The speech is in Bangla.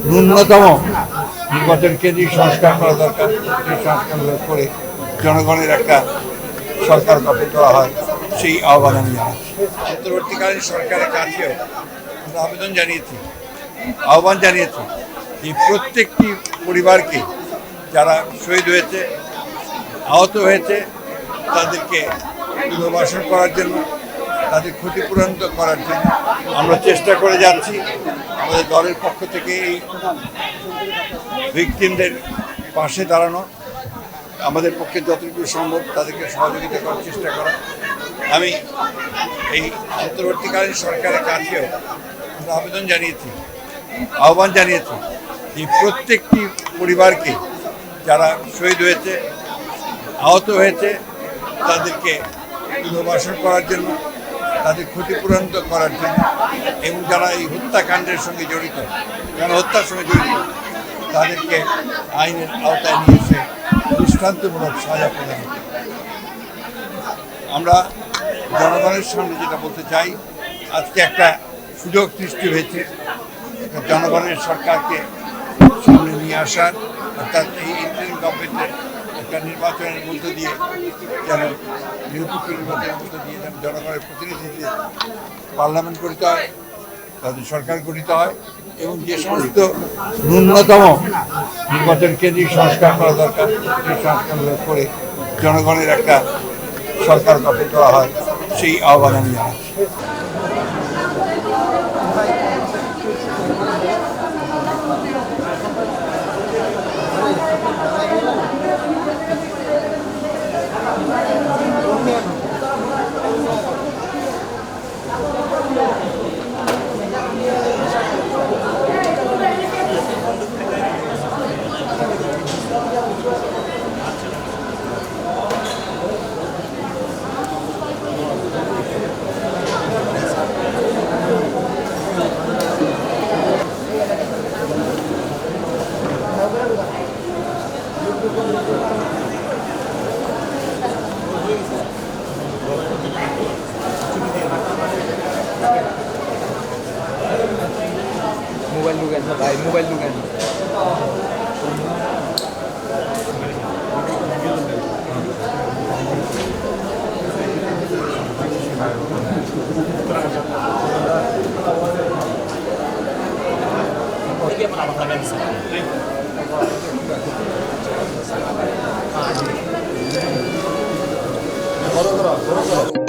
ন্যূনতম নির্বাচন কেন্দ্রিক সংস্কার করা দরকার। সেই সংস্কারগুলো করে জনগণের একটা সরকার গঠন করা হয়, সেই আহ্বান আমি জানাচ্ছি। অন্তর্বর্তীকালীন সরকারের কাছেও আমরা আহ্বান জানিয়েছি যে প্রত্যেকটি পরিবারকে যারা শহীদ হয়েছে, আহত হয়েছে, তাদেরকে পুনর্বাসন করার জন্য, তাদের ক্ষতিপূরণ করার জন্য আমরা চেষ্টা করে যাচ্ছি। আমাদের দলের পক্ষ থেকে এই ভিকটিমদের পাশে দাঁড়ানো, আমাদের পক্ষে যতটুকু সম্ভব তাদেরকে সহযোগিতা করার চেষ্টা করা। আমি এই অন্তর্বর্তীকালীন সরকারের কাছেও আমরা আহ্বান জানিয়েছি যে প্রত্যেকটি পরিবারকে যারা শহীদ হয়েছে, আহত হয়েছে, তাদেরকে পুনর্বাসন করার জন্য, তাদের ক্ষতিপূরণ করার জন্য, এবং যারা এই হত্যাকাণ্ডের সঙ্গে জড়িত, যারা হত্যার সঙ্গে জড়িত, তাদেরকে আইনের আওতায় নিয়ে এসে দৃষ্টান্তমূলক সাজা প্রদান করতে। আমরা জনগণের সামনে যেটা বলতে চাই, আজকে একটা সুযোগ সৃষ্টি হয়েছে জনগণের সরকারকে সামনে নিয়ে আসার, অর্থাৎ এই ইন্টারিম গভর্নমেন্টের একটা নির্বাচনের মধ্য দিয়ে যেন নিরপেক্ষ নির্বাচনের মধ্য দিয়ে যেন জনগণের প্রতিনিধিদের পার্লামেন্ট গঠিত হয়, তাদের সরকার গঠিত হয়, এবং যে সমস্ত ন্যূনতম নির্বাচন কেন্দ্রিক সংস্কার করা দরকার, সেই সংস্কারগুলো করে জনগণের একটা সরকার গঠন করা হয়, সেই আহ্বান আমি জানাচ্ছি। মোবাইল লুকেন ভাই, মোবাইল লুকেন। বড়